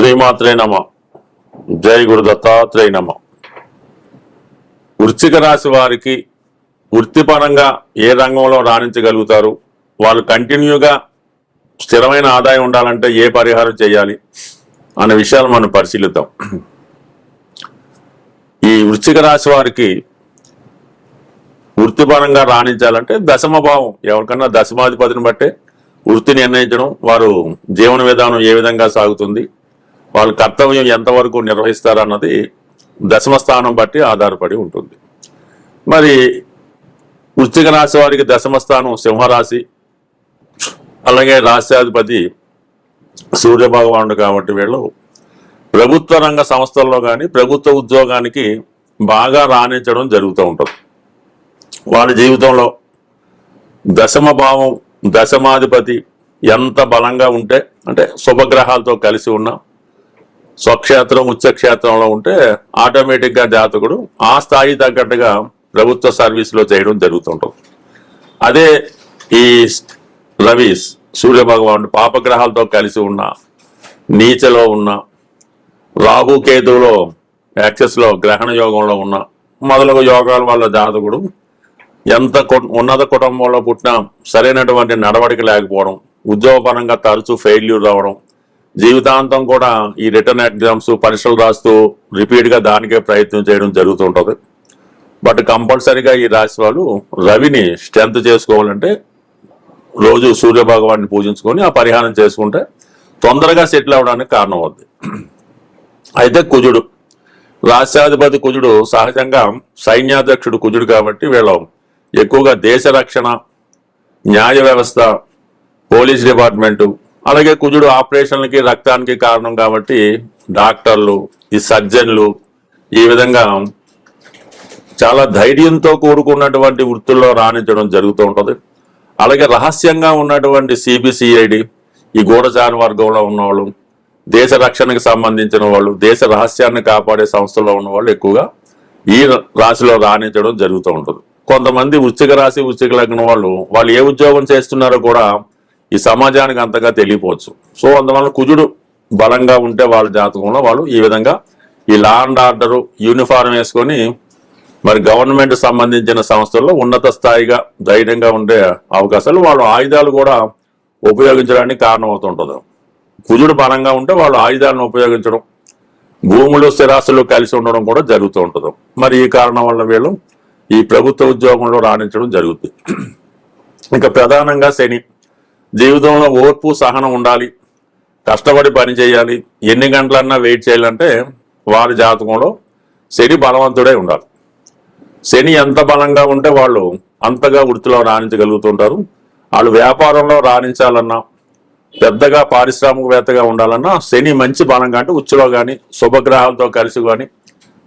శ్రీమాత్రే నమ. జై గురు దత్తాత్రేయ నమ. వృశ్చిక రాశి వారికి వృత్తిపరంగా ఏ రంగంలో రాణించగలుగుతారు, వాళ్ళు కంటిన్యూగా స్థిరమైన ఆదాయం ఉండాలంటే ఏ పరిహారం చేయాలి అనే విషయాలు మనం పరిశీలిద్దాం. ఈ వృశ్చిక రాశి వారికి వృత్తిపరంగా రాణించాలంటే దశమ భావం, ఎవరికన్నా దశమాధిపతిని బట్టే వృత్తి నిర్ణయించడం, వారు జీవన విధానం ఏ విధంగా సాగుతుంది, వాళ్ళ కర్తవ్యం ఎంతవరకు నిర్వహిస్తారన్నది దశమ స్థానం బట్టి ఆధారపడి ఉంటుంది. మరి వృశ్చిక రాశి వారికి దశమ స్థానం సింహరాశి, అలాగే రాశ్యాధిపతి సూర్య భగవానుడు కాబట్టి వీళ్ళు ప్రభుత్వ రంగ సంస్థల్లో కానీ ప్రభుత్వ ఉద్యోగానికి బాగా రాణించడం జరుగుతూ ఉంటుంది. వారి జీవితంలో దశమ భావం దశమాధిపతి ఎంత బలంగా ఉంటే, అంటే శుభగ్రహాలతో కలిసి ఉన్న స్వక్షేత్రం ఉచ్చక్షేత్రంలో ఉంటే ఆటోమేటిక్గా జాతకుడు ఆ స్థాయి తగ్గట్టుగా ప్రభుత్వ సర్వీస్లో చేయడం జరుగుతుంటుంది. అదే ఈ రవి సూర్య భగవానుడు పాపగ్రహాలతో కలిసి ఉన్న, నీచలో ఉన్న, రాహుకేతువులో యాక్సెస్లో గ్రహణ యోగంలో ఉన్న మొదలగు యోగాల వల్ల జాతకుడు ఎంత ఉన్నత కుటుంబంలో పుట్టినా సరైనటువంటి నడవడిక లేకపోవడం, ఉద్యోగపరంగా తరచూ ఫెయిల్యూర్ రావడం, జీవితాంతం కూడా ఈ రిటర్న్ ఎగ్జామ్స్ పరీక్షలు రాస్తూ రిపీట్గా దానికే ప్రయత్నం చేయడం జరుగుతుంటుంది. బట్ కంపల్సరీగా ఈ రాశి వాళ్ళు రవిని స్ట్రెంత్ చేసుకోవాలంటే రోజు సూర్య భగవాన్ని పూజించుకొని ఆ పరిహారం చేసుకుంటే తొందరగా సెటిల్ అవడానికి కారణం అవుద్ది. అయితే కుజుడు, రాష్ట్రాధిపతి కుజుడు సహజంగా సైన్యాధ్యక్షుడు కుజుడు కాబట్టి వీళ్ళు ఎక్కువగా దేశ రక్షణ, న్యాయ వ్యవస్థ, పోలీస్ డిపార్ట్మెంటు, అలాగే కుజుడు ఆపరేషన్లకి రక్తానికి కారణం కాబట్టి డాక్టర్లు, ఈ సర్జన్లు, ఈ విధంగా చాలా ధైర్యంతో కూడుకున్నటువంటి వృత్తుల్లో రాణించడం జరుగుతూ ఉంటుంది. అలాగే రహస్యంగా ఉన్నటువంటి సిబిసిఐడి, ఈ గూఢచార వర్గంలో ఉన్నవాళ్ళు, దేశ రక్షణకు సంబంధించిన వాళ్ళు, దేశ రహస్యాన్ని కాపాడే సంస్థలో ఉన్న వాళ్ళు ఎక్కువగా ఈ రాశిలో రాణించడం జరుగుతూ ఉంటుంది. కొంతమంది వృశ్చిక రాశి వృశ్చిక లగ్నం వాళ్ళు ఏ ఉద్యోగం చేస్తున్నారో కూడా ఈ సమాజానికి అంతగా తెలియపోవచ్చు. సో అందువల్ల కుజుడు బలంగా ఉంటే వాళ్ళ జాతకంలో వాళ్ళు ఈ విధంగా ఈ లా అండ్ ఆర్డర్ యూనిఫారం వేసుకొని మరి గవర్నమెంట్ సంబంధించిన సంస్థల్లో ఉన్నత స్థాయిగా ధైర్యంగా ఉండే అవకాశాలు, వాళ్ళు ఆయుధాలు కూడా ఉపయోగించడానికి కారణమవుతుంటుంది. కుజుడు బలంగా ఉంటే వాళ్ళు ఆయుధాలను ఉపయోగించడం, భూములు స్థిరాస్తులు కలిసి ఉండడం కూడా జరుగుతూ ఉంటుంది. మరి ఈ కారణం వల్ల వీళ్ళు ఈ ప్రభుత్వ ఉద్యోగంలో రాణించడం జరుగుతుంది. ఇంకా ప్రధానంగా శని, జీవితంలో ఓర్పు సహనం ఉండాలి, కష్టపడి పని చేయాలి, ఎన్ని గంటలన్నా వెయిట్ చేయాలంటే వారి జాతకంలో శని బలవంతుడై ఉండాలి. శని ఎంత బలంగా ఉంటే వాళ్ళు అంతగా వృత్తిలో రాణించగలుగుతుంటారు. వాళ్ళు వ్యాపారంలో రాణించాలన్నా, పెద్దగా పారిశ్రామికవేత్తగా ఉండాలన్నా శని మంచి బలంగా, అంటే ఉచ్చులో కానీ శుభగ్రహాలతో కలిసి కానీ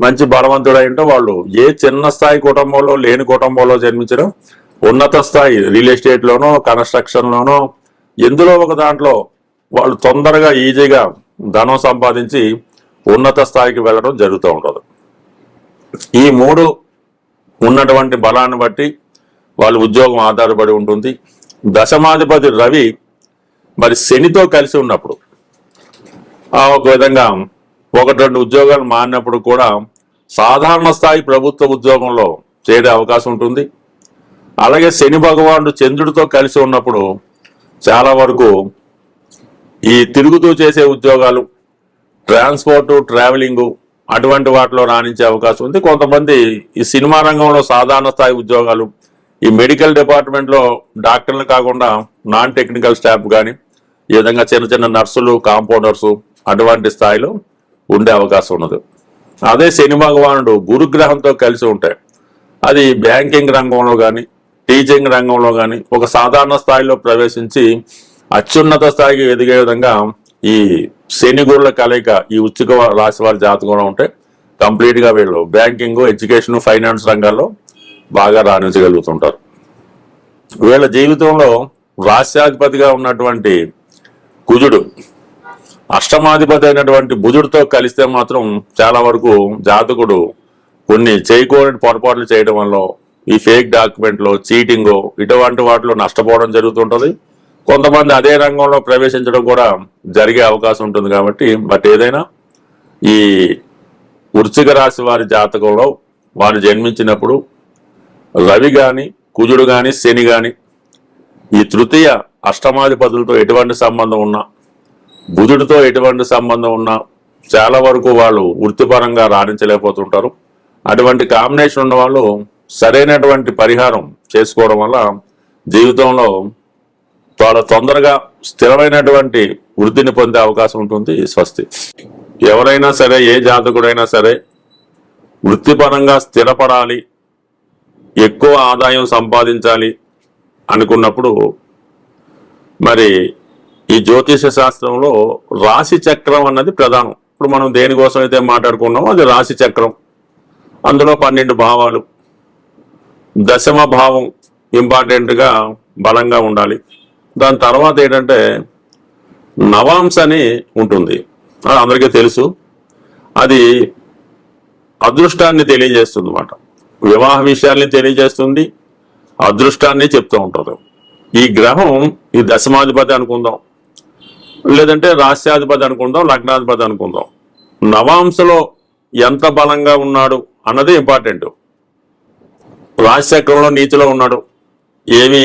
మంచి బలవంతుడై ఉంటే వాళ్ళు ఏ చిన్న స్థాయి కుటుంబంలో లేని కుటుంబంలో జన్మించడం, ఉన్నత స్థాయి రియల్ ఎస్టేట్లోనో కన్స్ట్రక్షన్లోనో ఎందులో ఒక దాంట్లో వాళ్ళు తొందరగా ఈజీగా ధనం సంపాదించి ఉన్నత స్థాయికి వెళ్ళడం జరుగుతూ ఉంటుంది. ఈ మూడు ఉన్నటువంటి బలాన్ని బట్టి వాళ్ళ ఉద్యోగం ఆధారపడి ఉంటుంది. దశమాధిపతి రవి మరి శనితో కలిసి ఉన్నప్పుడు ఒక విధంగా ఒకటి రెండు ఉద్యోగాలు మారినప్పుడు కూడా సాధారణ స్థాయి ప్రభుత్వ ఉద్యోగంలో చేరే అవకాశం ఉంటుంది. అలాగే శని భగవానుడు చంద్రుడితో కలిసి ఉన్నప్పుడు చాలా వరకు ఈ తిరుగుతూ చేసే ఉద్యోగాలు, ట్రాన్స్పోర్టు, ట్రావెలింగు అటువంటి వాటిలో రాణించే అవకాశం ఉంది. కొంతమంది ఈ సినిమా రంగంలో సాధారణ స్థాయి ఉద్యోగాలు, ఈ మెడికల్ డిపార్ట్మెంట్లో డాక్టర్లు కాకుండా నాన్ టెక్నికల్ స్టాఫ్ కానీ ఈ విధంగా చిన్న చిన్న నర్సులు, కాంపౌండర్సు అటువంటి స్థాయిలో ఉండే అవకాశం ఉన్నది. అదే శని భగవానుడు గురుగ్రహంతో కలిసి ఉంటాయి, అది బ్యాంకింగ్ రంగంలో కానీ టీచింగ్ రంగంలో కానీ ఒక సాధారణ స్థాయిలో ప్రవేశించి అత్యున్నత స్థాయికి ఎదిగే విధంగా ఈ శని గురుల కలయిక ఈ వృశ్చిక రాశి వారి జాతకంలో ఉంటే కంప్లీట్గా వీళ్ళు బ్యాంకింగ్, ఎడ్యుకేషన్, ఫైనాన్స్ రంగాల్లో బాగా రాణించగలుగుతుంటారు. వీళ్ళ జీవితంలో రాష్ట్రాధిపతిగా ఉన్నటువంటి కుజుడు అష్టమాధిపతి అయినటువంటి బుధుడితో కలిస్తే మాత్రం చాలా వరకు జాతకుడు కొన్ని చేయకూడని పొరపాట్లు చేయడం వల్ల ఈ ఫేక్ డాక్యుమెంట్లో చీటింగ్ ఇటువంటి వాటిలో నష్టపోవడం జరుగుతుంటుంది. కొంతమంది అదే రంగంలో ప్రవేశించడం కూడా జరిగే అవకాశం ఉంటుంది. కాబట్టి బట్ ఏదైనా ఈ వృశ్చిక రాశి వారి జాతకంలో వారు జన్మించినప్పుడు రవి గాని, కుజుడు గాని, శని గాని ఈ తృతీయ అష్టమాధిపతులతో ఎటువంటి సంబంధం ఉన్నా, బుధుడితో ఎటువంటి సంబంధం ఉన్నా చాలా వరకు వాళ్ళు వృత్తిపరంగా రాణించలేకపోతుంటారు. అటువంటి కాంబినేషన్ ఉన్న వాళ్ళు సరైనటువంటి పరిహారం చేసుకోవడం వల్ల జీవితంలో చాలా తొందరగా స్థిరమైనటువంటి వృద్ధిని పొందే అవకాశం ఉంటుంది. స్వస్తి. ఎవరైనా సరే, ఏ జాతకుడైనా సరే వృత్తిపరంగా స్థిరపడాలి, ఎక్కువ ఆదాయం సంపాదించాలి అనుకున్నప్పుడు మరి ఈ జ్యోతిష శాస్త్రంలో రాశి చక్రం అన్నది ప్రధానం. ఇప్పుడు మనం దేనికోసం అయితే మాట్లాడుకున్నామో అది రాశి చక్రం. అందులో 12 భావాలు, దశమ భావం ఇంపార్టెంట్గా బలంగా ఉండాలి. దాని తర్వాత ఏంటంటే నవాంశ అని ఉంటుంది, అది అందరికీ తెలుసు. అది అదృష్టాన్ని తెలియజేస్తుంది అన్నమాట. వివాహ విషయాల్ని తెలియజేస్తుంది, అదృష్టాన్ని చెప్తూ ఉంటుంది. ఈ గ్రహం ఈ దశమాధిపతి అనుకుందాం, లేదంటే రాశ్యాధిపతి అనుకుందాం, లగ్నాధిపతి అనుకుందాం. నవాంశలో ఎంత బలంగా ఉన్నాడు అన్నది ఇంపార్టెంట్. రాశిచక్రంలో నీతిలో ఉన్నాడు, ఏమి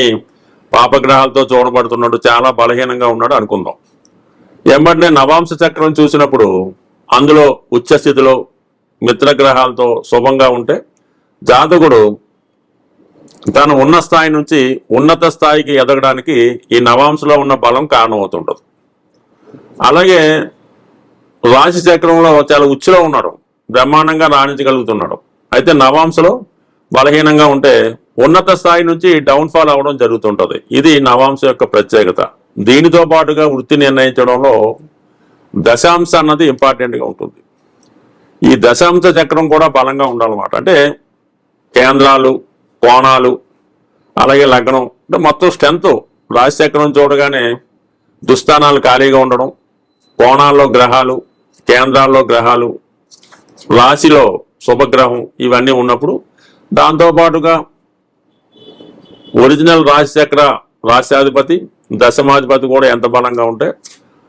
పాపగ్రహాలతో చూడబడుతున్నాడు, చాలా బలహీనంగా ఉన్నాడు అనుకుందాం. ఏమంటే నవాంశ చక్రం చూసినప్పుడు అందులో ఉచ్చ స్థితిలో మిత్రగ్రహాలతో శుభంగా ఉంటే జాతకుడు తను ఉన్న స్థాయి నుంచి ఉన్నత స్థాయికి ఎదగడానికి ఈ నవాంశలో ఉన్న బలం కారణమవుతుంటుంది. అలాగే రాశి చక్రంలో చాలా ఉచ్చులో ఉన్నాడు, బ్రహ్మాండంగా రాణించగలుగుతున్నాడు. అయితే నవాంశలో బలహీనంగా ఉంటే ఉన్నత స్థాయి నుంచి డౌన్ఫాల్ అవ్వడం జరుగుతుంటది. ఇది నవాంశ యొక్క ప్రత్యేకత. దీనితో పాటుగా వృత్తి నిర్ణయించడంలో దశాంశ అన్నది ఇంపార్టెంట్గా ఉంటుంది. ఈ దశాంశ చక్రం కూడా బలంగా ఉండాలన్నమాట. అంటే కేంద్రాలు, కోణాలు, అలాగే లగ్నం, అంటే మొత్తం స్ట్రెంత్. రాశి చక్రం చూడగానే దుస్థానాలు ఖాళీగా ఉండడం, కోణాల్లో గ్రహాలు, కేంద్రాల్లో గ్రహాలు, రాశిలో శుభగ్రహం, ఇవన్నీ ఉన్నప్పుడు దాంతోపాటుగా ఒరిజినల్ రాశి చక్ర రాశ్యాధిపతి, దశమాధిపతి కూడా ఎంత బలంగా ఉంటే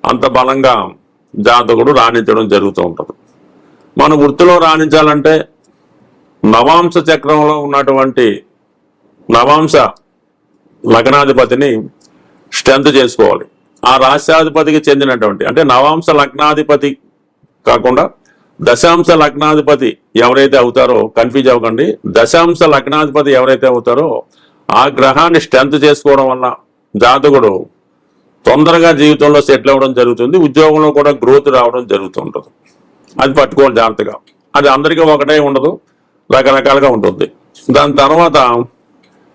అంత బలంగా జాతకుడు రాణించడం జరుగుతూ ఉంటుంది. మన వృత్తిలో రాణించాలంటే నవాంశ చక్రంలో ఉన్నటువంటి నవాంశ లగ్నాధిపతిని స్ట్రెంత్ చేసుకోవాలి. ఆ రాశ్యాధిపతికి చెందినటువంటి, అంటే నవాంశ లగ్నాధిపతి కాకుండా దశాంశ లగ్నాధిపతి ఎవరైతే అవుతారో, కన్ఫ్యూజ్ అవ్వకండి, దశాంశ లగ్నాధిపతి ఎవరైతే అవుతారో ఆ గ్రహాన్ని స్ట్రెంత్ చేసుకోవడం వల్ల జాతకుడు తొందరగా జీవితంలో సెటిల్ అవ్వడం జరుగుతుంది. ఉద్యోగంలో కూడా గ్రోత్ రావడం జరుగుతుంటుంది. అది పట్టుకోవాలి జాగ్రత్తగా. అది అందరికీ ఒకటే ఉండదు, రకరకాలుగా ఉంటుంది. దాని తర్వాత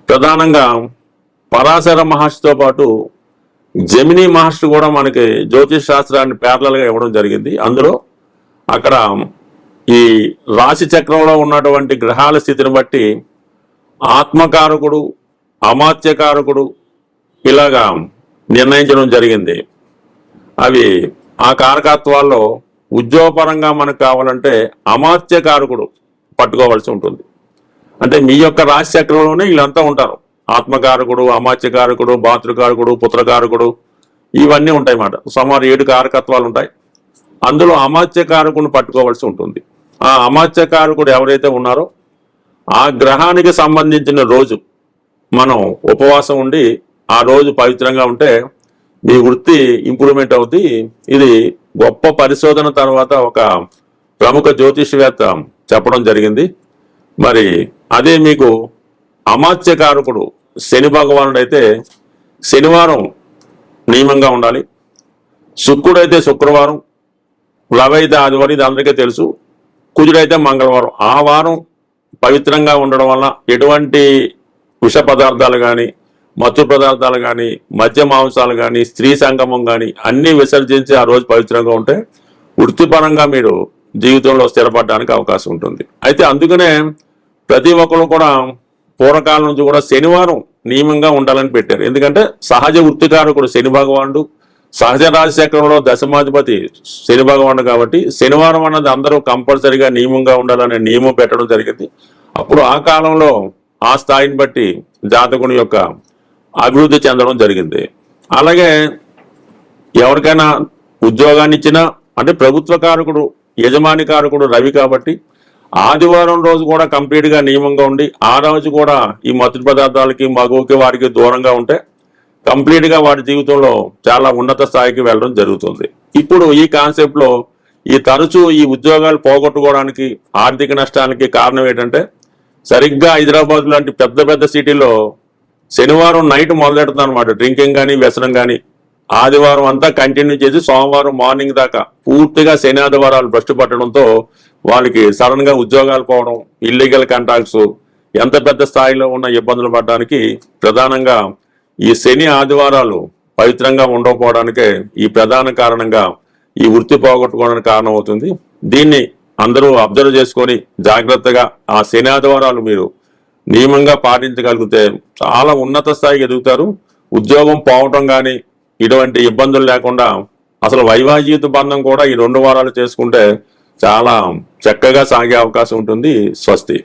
ప్రధానంగా పరాశర మహర్షితో పాటు జమినీ మహర్షి కూడా మనకి జ్యోతిష్ శాస్త్రాన్ని ప్యారలల్గా ఇవ్వడం జరిగింది. అందులో అక్కడ ఈ రాశి చక్రంలో ఉన్నటువంటి గ్రహాల స్థితిని బట్టి ఆత్మకారకుడు, అమాత్యకారకుడు ఇలాగా నిర్ణయించడం జరిగింది. అవి ఆ కారకత్వాల్లో ఉద్యోగపరంగా మనకు కావాలంటే అమాత్యకారకుడు పట్టుకోవాల్సి ఉంటుంది. అంటే మీ యొక్క రాశి చక్రంలోనే వీళ్ళంతా ఉంటారు. ఆత్మకారకుడు, అమాత్యకారకుడు, భాతృకారకుడు, పుత్రకారకుడు, ఇవన్నీ ఉంటాయి అన్నమాట. సుమారు 7 కారకత్వాలు ఉంటాయి. అందులో అమాత్యకారకుడిని పట్టుకోవాల్సి ఉంటుంది. ఆ అమాత్యకారకుడు ఎవరైతే ఉన్నారో ఆ గ్రహానికి సంబంధించిన రోజు మనం ఉపవాసం ఉండి ఆ రోజు పవిత్రంగా ఉంటే మీ వృత్తి ఇంప్రూవ్మెంట్ అవుతుంది. ఇది గొప్ప పరిశోధన తర్వాత ఒక ప్రముఖ జ్యోతిషవేత్త చెప్పడం జరిగింది. మరి అదే మీకు అమాత్యకారకుడు శని భగవానుడు అయితే శనివారం నియమంగా ఉండాలి, శుక్రుడైతే శుక్రవారం, రవి అయితే ఆదివారం, ఇది అందరికీ తెలుసు, కుజుడైతే మంగళవారం. ఆ వారం పవిత్రంగా ఉండడం వల్ల ఎటువంటి విష పదార్థాలు కానీ, మత్తు పదార్థాలు కానీ, మద్య మాంసాలు కానీ, స్త్రీ సంగమం కానీ అన్నీ విసర్జించి ఆ రోజు పవిత్రంగా ఉంటే వృత్తిపరంగా మీరు జీవితంలో స్థిరపడడానికి అవకాశం ఉంటుంది. అయితే అందుకనే ప్రతి ఒక్కరు కూడా పూర్వకాలం నుంచి కూడా శనివారం నియమంగా ఉండాలని పెట్టారు. ఎందుకంటే సహజ వృత్తికారకుడు శని భగవానుడు, సహజ రాశి చక్రంలో దశమాధిపతి శని భగవానుడు. కాబట్టి శనివారం అన్నది అందరూ కంపల్సరిగా నియమంగా ఉండాలనే నియమం పెట్టడం జరిగింది. అప్పుడు ఆ కాలంలో ఆ స్థాయిని బట్టి జాతకుని యొక్క అభివృద్ధి చెందడం జరిగింది. అలాగే ఎవరికైనా ఉద్యోగాన్ని ఇచ్చినా అంటే ప్రభుత్వ కారకుడు యజమాని కారకుడు రవి కాబట్టి ఆదివారం రోజు కూడా కంప్లీట్ గా నియమంగా ఉండి ఆ రోజు కూడా ఈ మత్తు పదార్థాలకి మగువకి వారికి దూరంగా ఉంటే కంప్లీట్ గా వాడి జీవితంలో చాలా ఉన్నత స్థాయికి వెళ్ళడం జరుగుతుంది. ఇప్పుడు ఈ కాన్సెప్ట్ లో ఈ తరచూ ఈ ఉద్యోగాలు పోగొట్టుకోవడానికి ఆర్థిక నష్టానికి కారణం ఏంటంటే సరిగ్గా హైదరాబాద్ లాంటి పెద్ద పెద్ద సిటీలో శనివారం నైట్ మొదలెడుతుంది అనమాట డ్రింకింగ్ కానీ వ్యసనం కానీ. ఆదివారం అంతా కంటిన్యూ చేసి సోమవారం మార్నింగ్ దాకా పూర్తిగా శని ఆదివారాలు భ్రష్టు పట్టడంతో వాళ్ళకి సడన్ గా ఉద్యోగాలు పోవడం, ఇల్లీగల్ కాంట్రాక్ట్స్, ఎంత పెద్ద స్థాయిలో ఉన్న ఇబ్బందులు పడడానికి ప్రధానంగా ఈ శని ఆదివారాలు పవిత్రంగా ఉండకపోవడానికే ఈ ప్రధాన కారణంగా ఈ వృత్తి పోగొట్టుకోవడానికి కారణం అవుతుంది. దీన్ని అందరూ అబ్జర్వ్ చేసుకొని జాగ్రత్తగా ఆ శని ఆదివారాలు మీరు నియమంగా పాటించగలిగితే చాలా ఉన్నత స్థాయికి ఎదుగుతారు. ఉద్యోగం పోవటం కానీ ఇటువంటి ఇబ్బందులు లేకుండా అసలు వైవాహిక బంధం కూడా ఈ 2 వారాలు చేసుకుంటే చాలా చక్కగా సాగే అవకాశం ఉంటుంది. స్వస్తి.